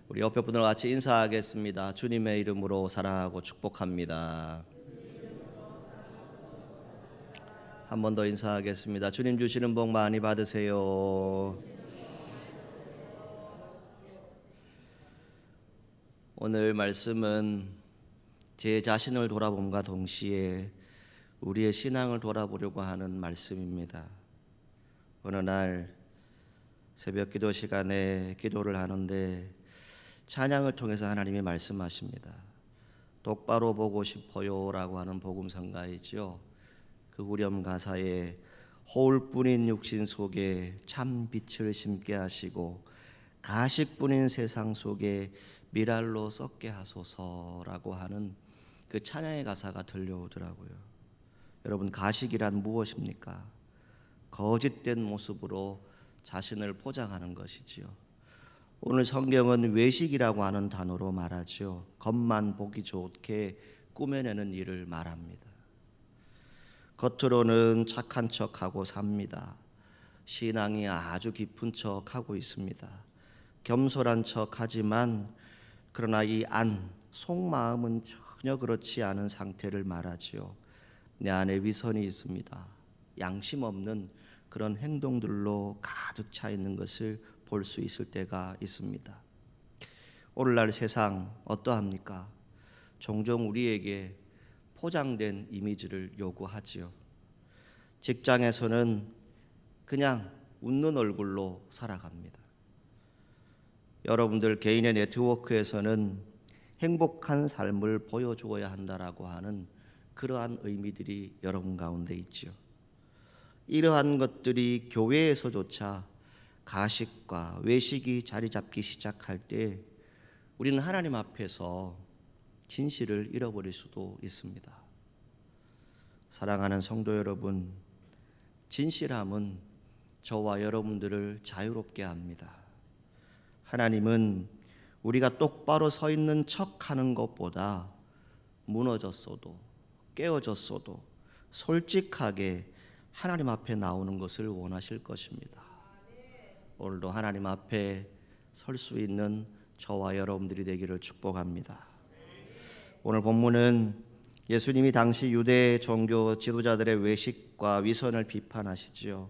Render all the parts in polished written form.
우리 옆에 분들과 같이 인사하겠습니다. 주님의 이름으로 사랑하고 축복합니다. 한 번 더 인사하겠습니다. 주님 주시는 복 많이 받으세요. 오늘 말씀은 제 자신을 돌아봄과 동시에 우리의 신앙을 돌아보려고 하는 말씀입니다. 어느 날 새벽 기도 시간에 기도를 하는데 찬양을 통해서 하나님이 말씀하십니다. 똑바로 보고 싶어요라고 하는 복음성가이죠. 그 후렴 가사에 허울뿐인 육신 속에 참 빛을 심게 하시고 가식뿐인 세상 속에 미랄로 썩게 하소서라고 하는 그 찬양의 가사가 들려오더라고요. 여러분, 가식이란 무엇입니까? 거짓된 모습으로 자신을 포장하는 것이지요. 오늘 성경은 외식이라고 하는 단어로 말하죠. 겉만 보기 좋게 꾸며내는 일을 말합니다. 겉으로는 착한 척하고 삽니다. 신앙이 아주 깊은 척하고 있습니다. 겸손한 척하지만 그러나 이 속마음은 전혀 그렇지 않은 상태를 말하지요. 내 안에 위선이 있습니다. 양심 없는 그런 행동들로 가득 차 있는 것을 볼 수 있을 때가 있습니다. 오늘날 세상 어떠합니까? 종종 우리에게 포장된 이미지를 요구하지요. 직장에서는 그냥 웃는 얼굴로 살아갑니다. 여러분들 개인의 네트워크에서는 행복한 삶을 보여주어야 한다라고 하는 그러한 의미들이 여러분 가운데 있지요. 이러한 것들이 교회에서조차 가식과 외식이 자리 잡기 시작할 때 우리는 하나님 앞에서 진실을 잃어버릴 수도 있습니다. 사랑하는 성도 여러분, 진실함은 저와 여러분들을 자유롭게 합니다. 하나님은 우리가 똑바로 서 있는 척하는 것보다 무너졌어도 깨어졌어도 솔직하게 하나님 앞에 나오는 것을 원하실 것입니다. 오늘도 하나님 앞에 설 수 있는 저와 여러분들이 되기를 축복합니다. 오늘 본문은 예수님이 당시 유대 종교 지도자들의 외식과 위선을 비판하시지요.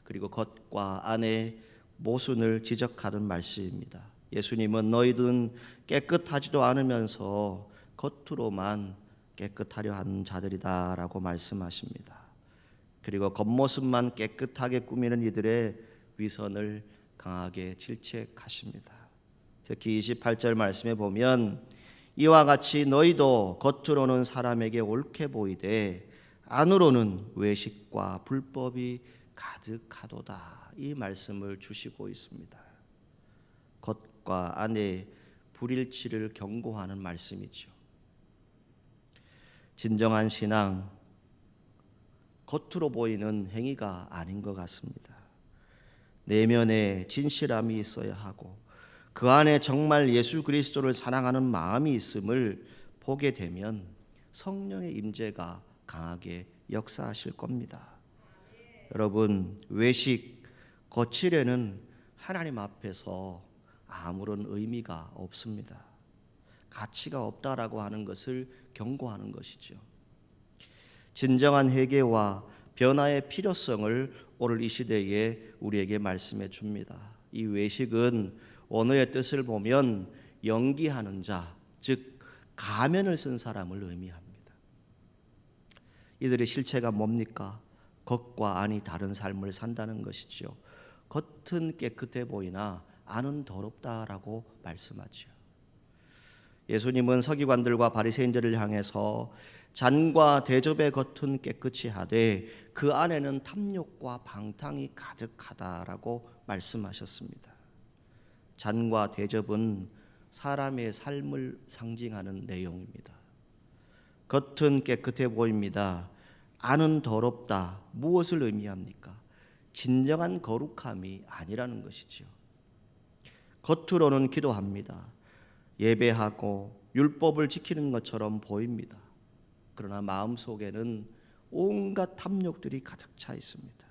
그리고 겉과 안의 모순을 지적하는 말씀입니다. 예수님은 너희들은 깨끗하지도 않으면서 겉으로만 깨끗하려 하는 자들이다라고 말씀하십니다. 그리고 겉모습만 깨끗하게 꾸미는 이들의 위선을 강하게 질책하십니다. 특히 28절 말씀에 보면 이와 같이 너희도 겉으로는 사람에게 옳게 보이되 안으로는 외식과 불법이 가득하도다. 이 말씀을 주시고 있습니다. 겉과 안의 불일치를 경고하는 말씀이죠. 진정한 신앙, 겉으로 보이는 행위가 아닌 것 같습니다. 내면에 진실함이 있어야 하고 그 안에 정말 예수 그리스도를 사랑하는 마음이 있음을 보게 되면 성령의 임재가 강하게 역사하실 겁니다. 여러분, 외식, 거칠에는 하나님 앞에서 아무런 의미가 없습니다. 가치가 없다라고 하는 것을 경고하는 것이죠. 진정한 회개와 변화의 필요성을 오늘 이 시대에 우리에게 말씀해 줍니다. 이 외식은 원어의 뜻을 보면 연기하는 자, 즉 가면을 쓴 사람을 의미합니다. 이들의 실체가 뭡니까? 겉과 안이 다른 삶을 산다는 것이죠. 겉은 깨끗해 보이나 안은 더럽다라고 말씀하죠. 예수님은 서기관들과 바리새인들을 향해서 잔과 대접의 겉은 깨끗이 하되 그 안에는 탐욕과 방탕이 가득하다라고 말씀하셨습니다. 잔과 대접은 사람의 삶을 상징하는 내용입니다. 겉은 깨끗해 보입니다. 안은 더럽다. 무엇을 의미합니까? 진정한 거룩함이 아니라는 것이지요. 겉으로는 기도합니다. 예배하고 율법을 지키는 것처럼 보입니다. 그러나 마음속에는 온갖 탐욕들이 가득 차 있습니다.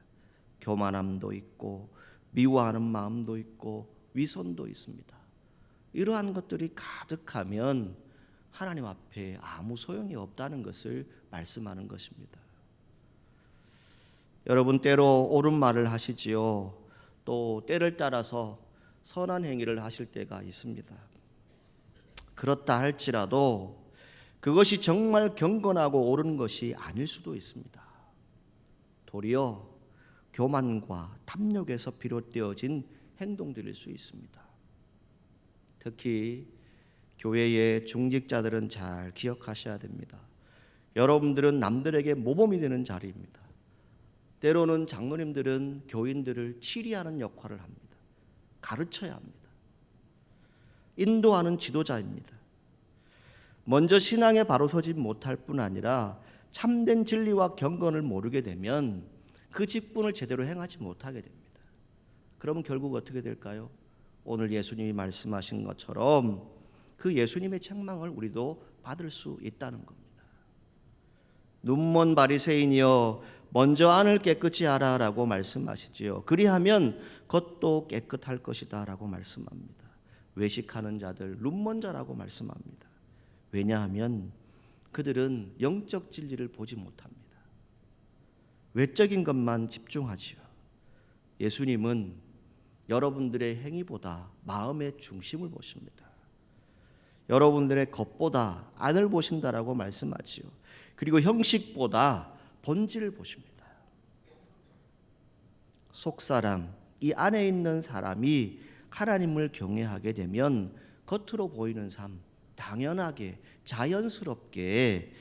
교만함도 있고 미워하는 마음도 있고 위선도 있습니다. 이러한 것들이 가득하면 하나님 앞에 아무 소용이 없다는 것을 말씀하는 것입니다. 여러분, 때로 옳은 말을 하시지요. 또 때를 따라서 선한 행위를 하실 때가 있습니다. 그렇다 할지라도 그것이 정말 경건하고 옳은 것이 아닐 수도 있습니다. 도리어 교만과 탐욕에서 비롯되어진 행동들일 수 있습니다. 특히 교회의 중직자들은 잘 기억하셔야 됩니다. 여러분들은 남들에게 모범이 되는 자리입니다. 때로는 장로님들은 교인들을 치리하는 역할을 합니다. 가르쳐야 합니다. 인도하는 지도자입니다. 먼저 신앙에 바로 서지 못할 뿐 아니라 참된 진리와 경건을 모르게 되면 그 직분을 제대로 행하지 못하게 됩니다. 그러면 결국 어떻게 될까요? 오늘 예수님이 말씀하신 것처럼 그 예수님의 책망을 우리도 받을 수 있다는 겁니다. 눈먼 바리새인이여 먼저 안을 깨끗이 하라 라고 말씀하시지요. 그리하면 겉도 깨끗할 것이다 라고 말씀합니다. 외식하는 자들 눈먼 자라고 말씀합니다. 왜냐하면 그들은 영적 진리를 보지 못합니다. 외적인 것만 집중하지요. 예수님은 여러분들의 행위보다 마음의 중심을 보십니다. 여러분들의 겉보다 안을 보신다라고 말씀하지요. 그리고 형식보다 본질을 보십니다. 속사람, 이 안에 있는 사람이 하나님을 경외하게 되면 겉으로 보이는 삶 당연하게 자연스럽게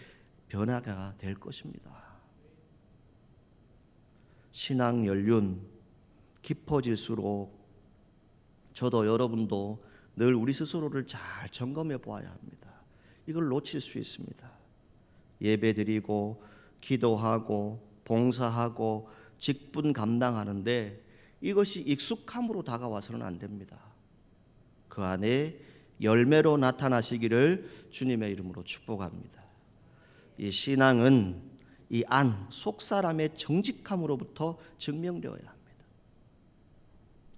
변화가 될 것입니다. 신앙 연륜 깊어질수록 저도 여러분도 늘 우리 스스로를 잘 점검해 보아야 합니다. 이걸 놓칠 수 있습니다. 예배드리고 기도하고 봉사하고 직분 감당하는데 이것이 익숙함으로 다가와서는 안 됩니다. 그 안에 열매로 나타나시기를 주님의 이름으로 축복합니다. 이 신앙은 이 안, 속사람의 정직함으로부터 증명되어야 합니다.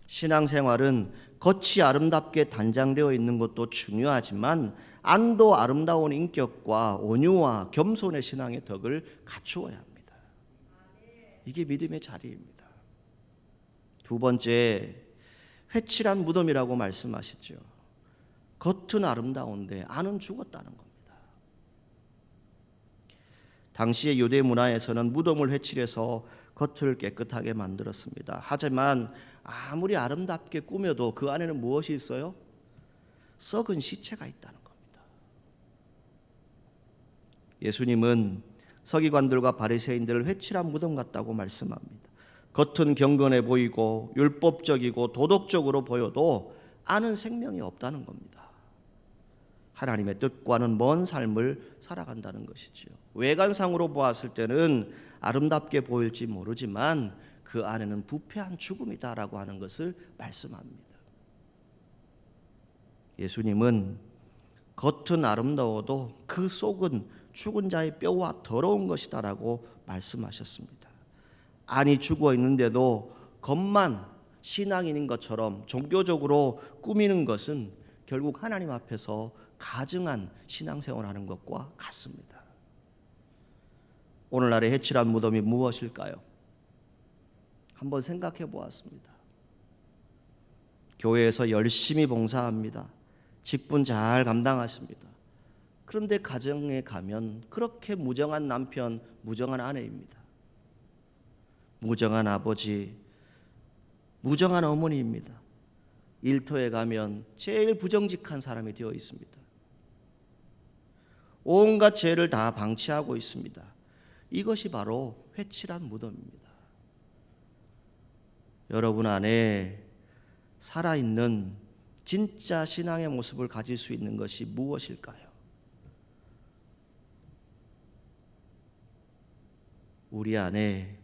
신앙생활은 겉이 아름답게 단장되어 있는 것도 중요하지만 안도 아름다운 인격과 온유와 겸손의 신앙의 덕을 갖추어야 합니다. 이게 믿음의 자리입니다. 두 번째, 회칠한 무덤이라고 말씀하시죠. 겉은 아름다운데 안은 죽었다는 겁니다. 당시의 유대 문화에서는 무덤을 회칠해서 겉을 깨끗하게 만들었습니다. 하지만 아무리 아름답게 꾸며도 그 안에는 무엇이 있어요? 썩은 시체가 있다는 겁니다. 예수님은 서기관들과 바리새인들을 회칠한 무덤 같다고 말씀합니다. 겉은 경건해 보이고 율법적이고 도덕적으로 보여도 안은 생명이 없다는 겁니다. 하나님의 뜻과는 먼 삶을 살아간다는 것이지요. 외관상으로 보았을 때는 아름답게 보일지 모르지만 그 안에는 부패한 죽음이다라고 하는 것을 말씀합니다. 예수님은 겉은 아름다워도 그 속은 죽은 자의 뼈와 더러운 것이다라고 말씀하셨습니다. 안이 죽어 있는데도 겉만 신앙인인 것처럼 종교적으로 꾸미는 것은 결국 하나님 앞에서 가증한 신앙생활하는 것과 같습니다. 오늘날의 회칠한 무덤이 무엇일까요? 한번 생각해 보았습니다. 교회에서 열심히 봉사합니다. 직분 잘 감당하십니다. 그런데 가정에 가면 그렇게 무정한 남편, 무정한 아내입니다. 무정한 아버지, 무정한 어머니입니다. 일터에 가면 제일 부정직한 사람이 되어 있습니다. 온갖 죄를 다 방치하고 있습니다. 이것이 바로 회칠한 무덤입니다. 여러분 안에 살아있는 진짜 신앙의 모습을 가질 수 있는 것이 무엇일까요? 우리 안에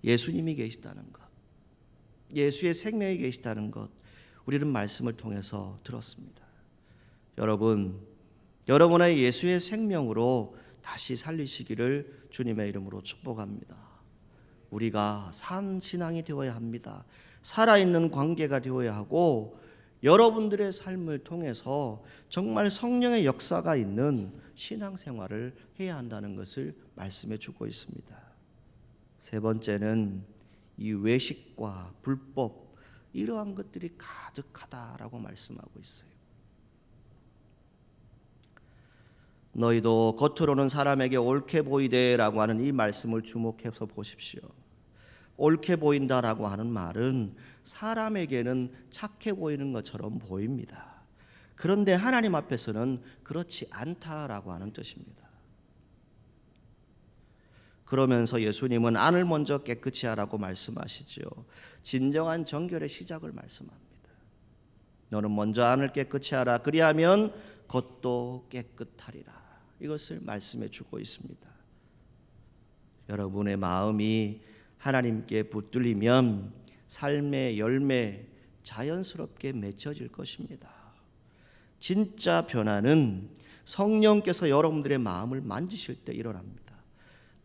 예수님이 계시다는 것, 예수의 생명이 계시다는 것, 우리는 말씀을 통해서 들었습니다. 여러분의 예수의 생명으로 다시 살리시기를 주님의 이름으로 축복합니다. 우리가 산 신앙이 되어야 합니다. 살아있는 관계가 되어야 하고 여러분들의 삶을 통해서 정말 성령의 역사가 있는 신앙생활을 해야 한다는 것을 말씀해 주고 있습니다. 세 번째는 이 외식과 불법, 이러한 것들이 가득하다라고 말씀하고 있어요. 너희도 겉으로는 사람에게 옳게 보이되라고 하는 이 말씀을 주목해서 보십시오. 옳게 보인다라고 하는 말은 사람에게는 착해 보이는 것처럼 보입니다. 그런데 하나님 앞에서는 그렇지 않다라고 하는 뜻입니다. 그러면서 예수님은 안을 먼저 깨끗이 하라고 말씀하시죠. 진정한 정결의 시작을 말씀합니다. 너는 먼저 안을 깨끗이 하라. 그리하면 겉도 깨끗하리라. 이것을 말씀해 주고 있습니다. 여러분의 마음이 하나님께 붙들리면 삶의 열매 자연스럽게 맺혀질 것입니다. 진짜 변화는 성령께서 여러분들의 마음을 만지실 때 일어납니다.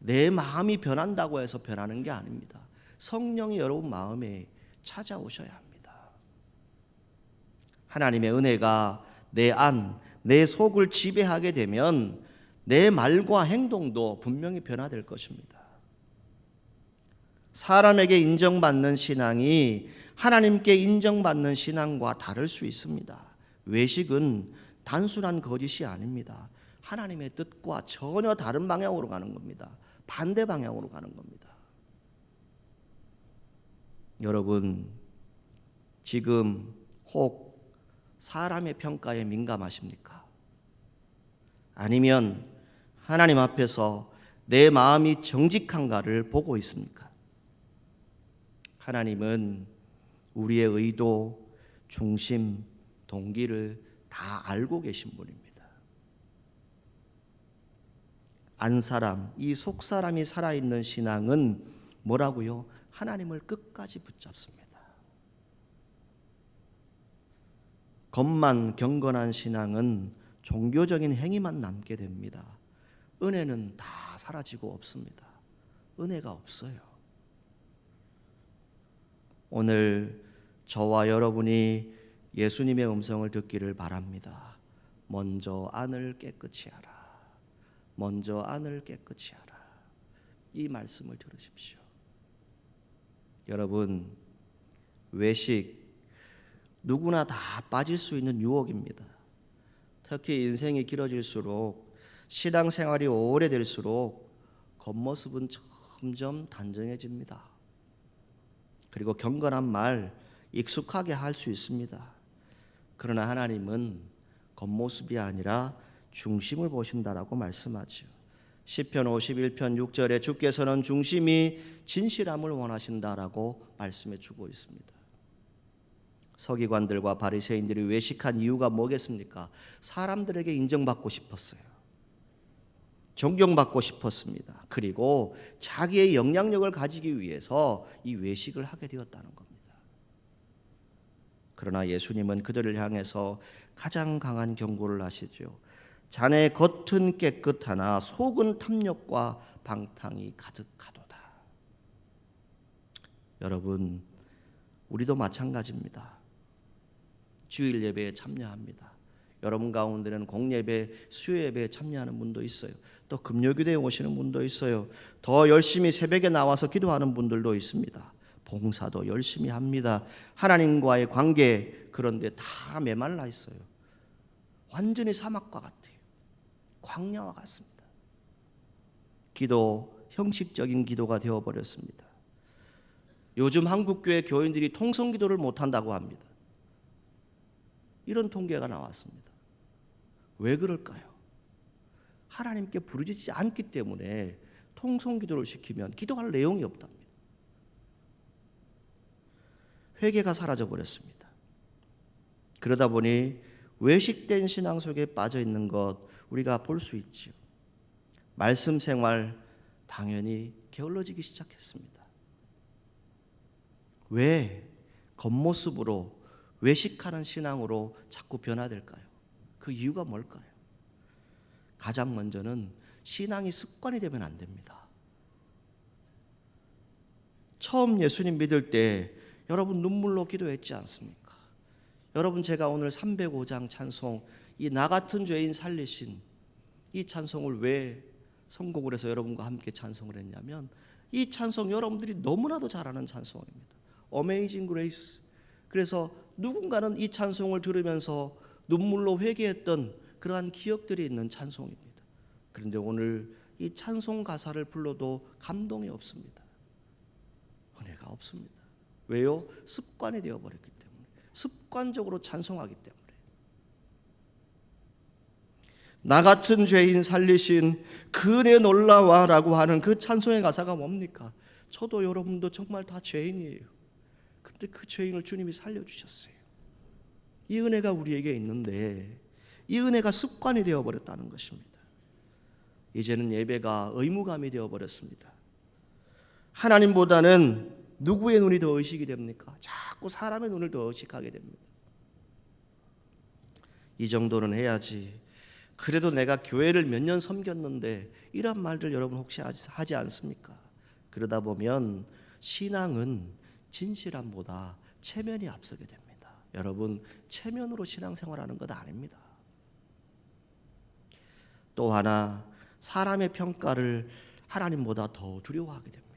내 마음이 변한다고 해서 변하는 게 아닙니다. 성령이 여러분 마음에 찾아오셔야 합니다. 하나님의 은혜가 내 안, 내 속을 지배하게 되면 내 말과 행동도 분명히 변화될 것입니다. 사람에게 인정받는 신앙이 하나님께 인정받는 신앙과 다를 수 있습니다. 외식은 단순한 거짓이 아닙니다. 하나님의 뜻과 전혀 다른 방향으로 가는 겁니다. 반대 방향으로 가는 겁니다. 여러분, 지금 혹 사람의 평가에 민감하십니까? 아니면 하나님 앞에서 내 마음이 정직한가를 보고 있습니까? 하나님은 우리의 의도, 중심, 동기를 다 알고 계신 분입니다. 안 사람, 이 속 사람이 살아있는 신앙은 뭐라고요? 하나님을 끝까지 붙잡습니다. 겉만 경건한 신앙은 종교적인 행위만 남게 됩니다. 은혜는 다 사라지고 없습니다. 은혜가 없어요. 오늘 저와 여러분이 예수님의 음성을 듣기를 바랍니다. 먼저 안을 깨끗이 하라. 먼저 안을 깨끗이 하라. 이 말씀을 들으십시오. 여러분, 외식 누구나 다 빠질 수 있는 유혹입니다. 특히 인생이 길어질수록, 신앙생활이 오래될수록 겉모습은 점점 단정해집니다. 그리고 경건한 말 익숙하게 할 수 있습니다. 그러나 하나님은 겉모습이 아니라 중심을 보신다라고 말씀하죠. 시편 51편 6절에 주께서는 중심이 진실함을 원하신다라고 말씀해 주고 있습니다. 서기관들과 바리새인들이 외식한 이유가 뭐겠습니까? 사람들에게 인정받고 싶었어요. 존경받고 싶었습니다. 그리고 자기의 영향력을 가지기 위해서 이 외식을 하게 되었다는 겁니다. 그러나 예수님은 그들을 향해서 가장 강한 경고를 하시죠. 자네 겉은 깨끗하나 속은 탐욕과 방탕이 가득하도다. 여러분, 우리도 마찬가지입니다. 주일 예배에 참여합니다. 여러분 가운데는 공예배, 수요예배에 참여하는 분도 있어요. 또 금요기도에 오시는 분도 있어요. 더 열심히 새벽에 나와서 기도하는 분들도 있습니다. 봉사도 열심히 합니다. 하나님과의 관계, 그런데 다 메말라 있어요. 완전히 사막과 같아요. 광야와 같습니다. 기도, 형식적인 기도가 되어버렸습니다. 요즘 한국교회 교인들이 통성기도를 못한다고 합니다. 이런 통계가 나왔습니다. 왜 그럴까요? 하나님께 부르짖지 않기 때문에 통성기도를 시키면 기도할 내용이 없답니다. 회개가 사라져버렸습니다. 그러다 보니 외식된 신앙 속에 빠져 있는 것 우리가 볼 수 있지요. 말씀 생활 당연히 게을러지기 시작했습니다. 왜 겉모습으로 외식하는 신앙으로 자꾸 변화될까요? 그 이유가 뭘까요? 가장 먼저는 신앙이 습관이 되면 안 됩니다. 처음 예수님 믿을 때 여러분 눈물로 기도했지 않습니까? 여러분, 제가 오늘 305장 찬송, 이 나 같은 죄인 살리신 이 찬송을 왜 선곡을 해서 여러분과 함께 찬송을 했냐면, 이 찬송 여러분들이 너무나도 잘 아는 찬송입니다. Amazing Grace. 그래서 누군가는 이 찬송을 들으면서 눈물로 회개했던 그러한 기억들이 있는 찬송입니다. 그런데 오늘 이 찬송 가사를 불러도 감동이 없습니다. 은혜가 없습니다. 왜요? 습관이 되어버렸기 때문에. 습관적으로 찬송하기 때문에. 나 같은 죄인 살리신 그 은혜 놀라와 라고 하는 그 찬송의 가사가 뭡니까? 저도 여러분도 정말 다 죄인이에요. 그런데 그 죄인을 주님이 살려주셨어요. 이 은혜가 우리에게 있는데 이 은혜가 습관이 되어버렸다는 것입니다. 이제는 예배가 의무감이 되어버렸습니다. 하나님보다는 누구의 눈이 더 의식이 됩니까? 자꾸 사람의 눈을 더 의식하게 됩니다. 이 정도는 해야지. 그래도 내가 교회를 몇 년 섬겼는데, 이런 말들 여러분 혹시 하지 않습니까? 그러다 보면 신앙은 진실함보다 체면이 앞서게 됩니다. 여러분, 체면으로 신앙생활하는 것 아닙니다. 또 하나, 사람의 평가를 하나님보다 더 두려워하게 됩니다.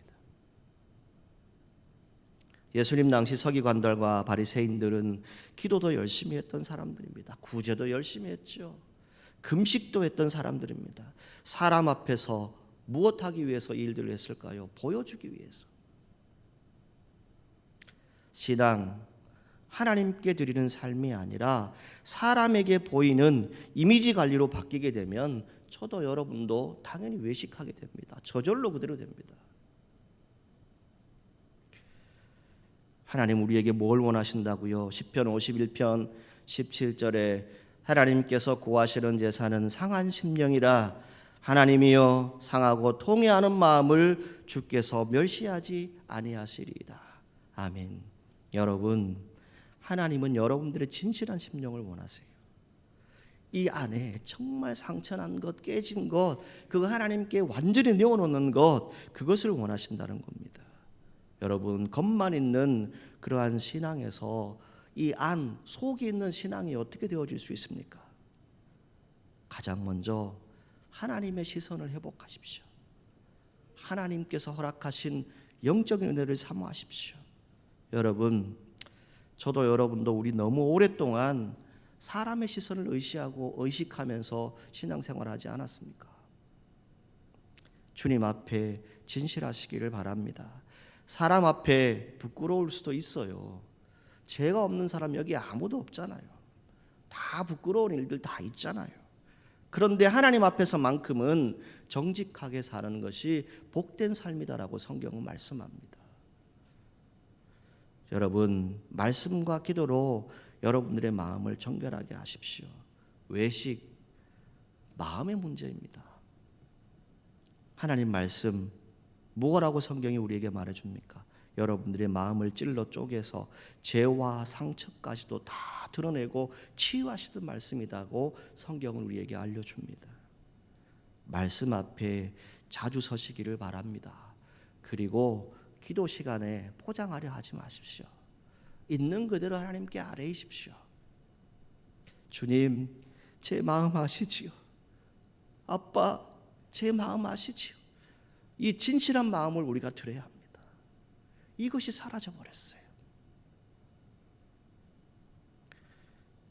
예수님 당시 서기관들과 바리새인들은 기도도 열심히 했던 사람들입니다. 구제도 열심히 했죠. 금식도 했던 사람들입니다. 사람 앞에서 무엇하기 위해서 이 일들을 했을까요? 보여주기 위해서. 신앙, 하나님께 드리는 삶이 아니라 사람에게 보이는 이미지 관리로 바뀌게 되면 저도 여러분도 당연히 외식하게 됩니다. 저절로 그대로 됩니다. 하나님 우리에게 뭘 원하신다고요? 시편 51편 17절에 하나님께서 구하시는 제사는 상한 심령이라 하나님이여 상하고 통회하는 마음을 주께서 멸시하지 아니하시리이다. 아멘. 여러분, 하나님은 여러분들의 진실한 심령을 원하세요. 이 안에 정말 상처난 것, 깨진 것, 그거 하나님께 완전히 내어놓는 것, 그것을 원하신다는 겁니다. 여러분, 겉만 있는 그러한 신앙에서 이 안, 속이 있는 신앙이 어떻게 되어질 수 있습니까? 가장 먼저 하나님의 시선을 회복하십시오. 하나님께서 허락하신 영적인 은혜를 사모하십시오. 여러분, 저도 여러분도 우리 너무 오랫동안 사람의 시선을 의식하고 의식하면서 신앙생활하지 않았습니까? 주님 앞에 진실하시기를 바랍니다. 사람 앞에 부끄러울 수도 있어요. 죄가 없는 사람 여기 아무도 없잖아요. 다 부끄러운 일들 다 있잖아요. 그런데 하나님 앞에서만큼은 정직하게 사는 것이 복된 삶이다라고 성경은 말씀합니다. 여러분, 말씀과 기도로 여러분들의 마음을 정결하게 하십시오. 외식, 마음의 문제입니다. 하나님 말씀, 뭐라고 성경이 우리에게 말해줍니까? 여러분들의 마음을 찔러 쪼개서 죄와 상처까지도 다 드러내고 치유하시던 말씀이라고 성경은 우리에게 알려줍니다. 말씀 앞에 자주 서시기를 바랍니다. 그리고 기도 시간에 포장하려 하지 마십시오. 있는 그대로 하나님께 아뢰이십시오. 주님, 제 마음 아시지요? 아빠, 제 마음 아시지요? 이 진실한 마음을 우리가 드려야 합니다. 이것이 사라져버렸어요.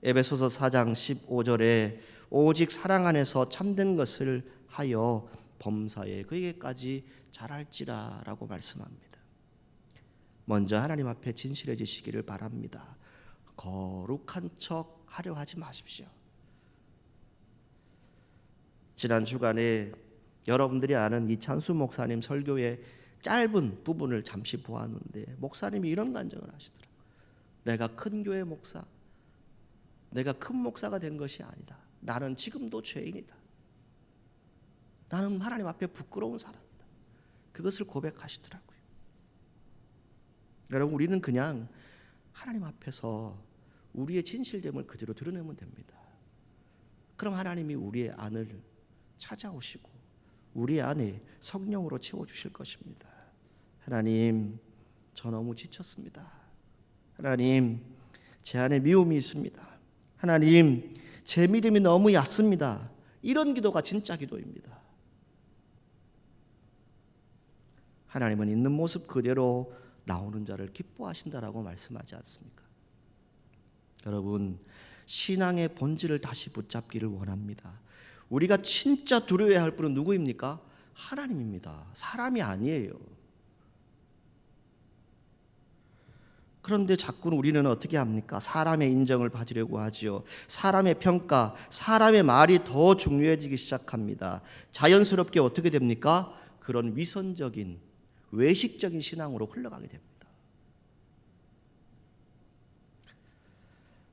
에베소서 4장 15절에 오직 사랑 안에서 참된 것을 하여 범사에 그에게까지 잘할지라 라고 말씀합니다. 먼저 하나님 앞에 진실해지시기를 바랍니다. 거룩한 척 하려 하지 마십시오. 지난 주간에 여러분들이 아는 이찬수 목사님 설교의 짧은 부분을 잠시 보았는데, 목사님이 이런 간증을 하시더라고요. 내가 큰 교회 목사, 내가 큰 목사가 된 것이 아니다. 나는 지금도 죄인이다. 나는 하나님 앞에 부끄러운 사람이다. 그것을 고백하시더라고요. 여러분, 우리는 그냥 하나님 앞에서 우리의 진실됨을 그대로 드러내면 됩니다. 그럼 하나님이 우리의 안을 찾아오시고 우리 안에 성령으로 채워주실 것입니다. 하나님, 저 너무 지쳤습니다. 하나님, 제 안에 미움이 있습니다. 하나님, 제 믿음이 너무 얕습니다. 이런 기도가 진짜 기도입니다. 하나님은 있는 모습 그대로 나오는 자를 기뻐하신다라고 말씀하지 않습니까? 여러분, 신앙의 본질을 다시 붙잡기를 원합니다. 우리가 진짜 두려워해야 할 분은 누구입니까? 하나님입니다. 사람이 아니에요. 그런데 자꾸 우리는 어떻게 합니까? 사람의 인정을 받으려고 하지요. 사람의 평가, 사람의 말이 더 중요해지기 시작합니다. 자연스럽게 어떻게 됩니까? 그런 위선적인, 외식적인 신앙으로 흘러가게 됩니다.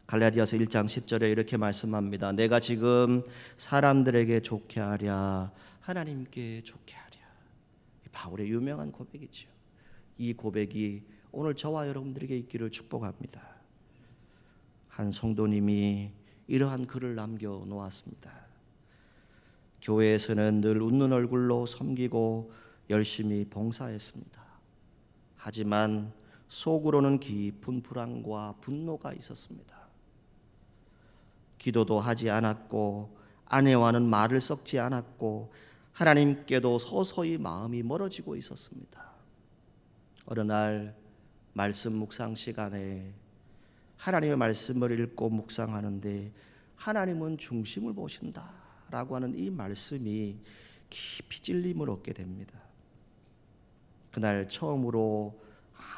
갈라디아서 1장 10절에 이렇게 말씀합니다. 내가 지금 사람들에게 좋게 하랴, 하나님께 좋게 하랴. 바울의 유명한 고백이죠. 이 고백이 오늘 저와 여러분들에게 있기를 축복합니다. 한 성도님이 이러한 글을 남겨놓았습니다. 교회에서는 늘 웃는 얼굴로 섬기고 열심히 봉사했습니다. 하지만 속으로는 깊은 불안과 분노가 있었습니다. 기도도 하지 않았고 아내와는 말을 섞지 않았고 하나님께도 서서히 마음이 멀어지고 있었습니다. 어느 날 말씀 묵상 시간에 하나님의 말씀을 읽고 묵상하는데 하나님은 중심을 보신다라고 하는 이 말씀이 깊이 찔림을 얻게 됩니다. 그날 처음으로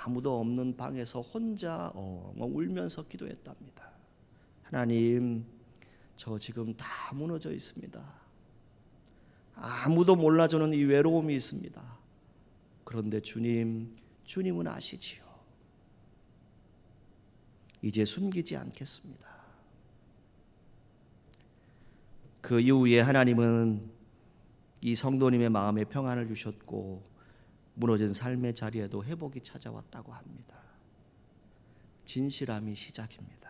아무도 없는 방에서 혼자 울면서 기도했답니다. 하나님, 저 지금 다 무너져 있습니다. 아무도 몰라주는 이 외로움이 있습니다. 그런데 주님은 아시지요. 이제 숨기지 않겠습니다. 그 이후에 하나님은 이 성도님의 마음에 평안을 주셨고 무너진 삶의 자리에도 회복이 찾아왔다고 합니다. 진실함이 시작입니다.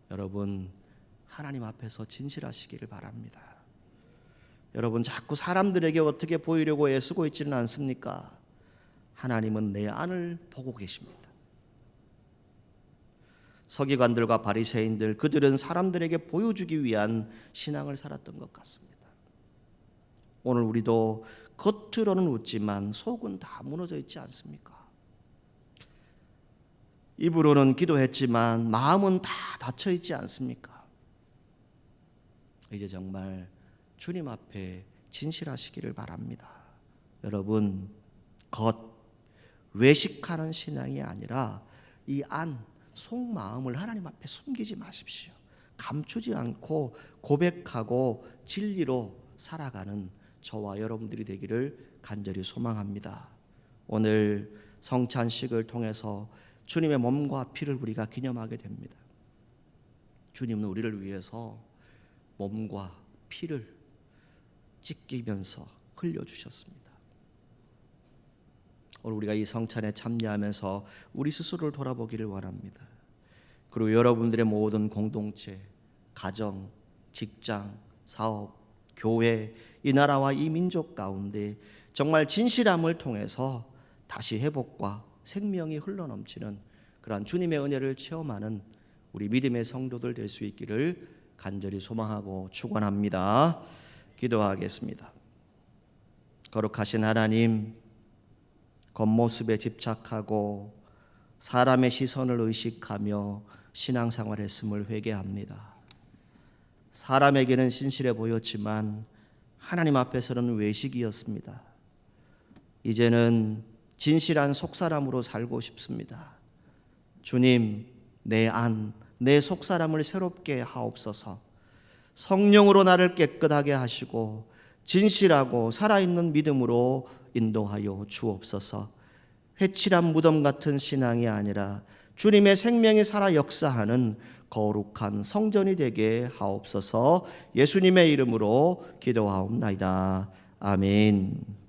여러분, 하나님 앞에서 진실하시기를 바랍니다. 여러분, 자꾸 사람들에게 어떻게 보이려고 애쓰고 있지는 않습니까? 하나님은 내 안을 보고 계십니다. 서기관들과 바리새인들, 그들은 사람들에게 보여주기 위한 신앙을 살았던 것 같습니다. 오늘 우리도 겉으로는 웃지만 속은 다 무너져 있지 않습니까? 입으로는 기도했지만 마음은 다 닫혀 있지 않습니까? 이제 정말 주님 앞에 진실하시기를 바랍니다. 여러분, 외식하는 신앙이 아니라 이 안, 속마음을 하나님 앞에 숨기지 마십시오. 감추지 않고 고백하고 진리로 살아가는 저와 여러분들이 되기를 간절히 소망합니다. 오늘 성찬식을 통해서 주님의 몸과 피를 우리가 기념하게 됩니다. 주님은 우리를 위해서 몸과 피를 찢기면서 흘려주셨습니다. 오늘 우리가 이 성찬에 참여하면서 우리 스스로를 돌아보기를 원합니다. 그리고 여러분들의 모든 공동체, 가정, 직장, 사업, 교회, 이 나라와 이 민족 가운데 정말 진실함을 통해서 다시 회복과 생명이 흘러넘치는 그러한 주님의 은혜를 체험하는 우리 믿음의 성도들 될 수 있기를 간절히 소망하고 축원합니다. 기도하겠습니다. 거룩하신 하나님, 겉모습에 집착하고 사람의 시선을 의식하며 신앙생활했음을 회개합니다. 사람에게는 신실해 보였지만 하나님 앞에서는 외식이었습니다. 이제는 진실한 속사람으로 살고 싶습니다. 주님, 내 안, 내 속사람을 새롭게 하옵소서. 성령으로 나를 깨끗하게 하시고 진실하고 살아있는 믿음으로 인도하여 주옵소서. 회칠한 무덤 같은 신앙이 아니라 주님의 생명이 살아 역사하는 거룩한 성전이 되게 하옵소서. 예수님의 이름으로 기도하옵나이다. 아멘.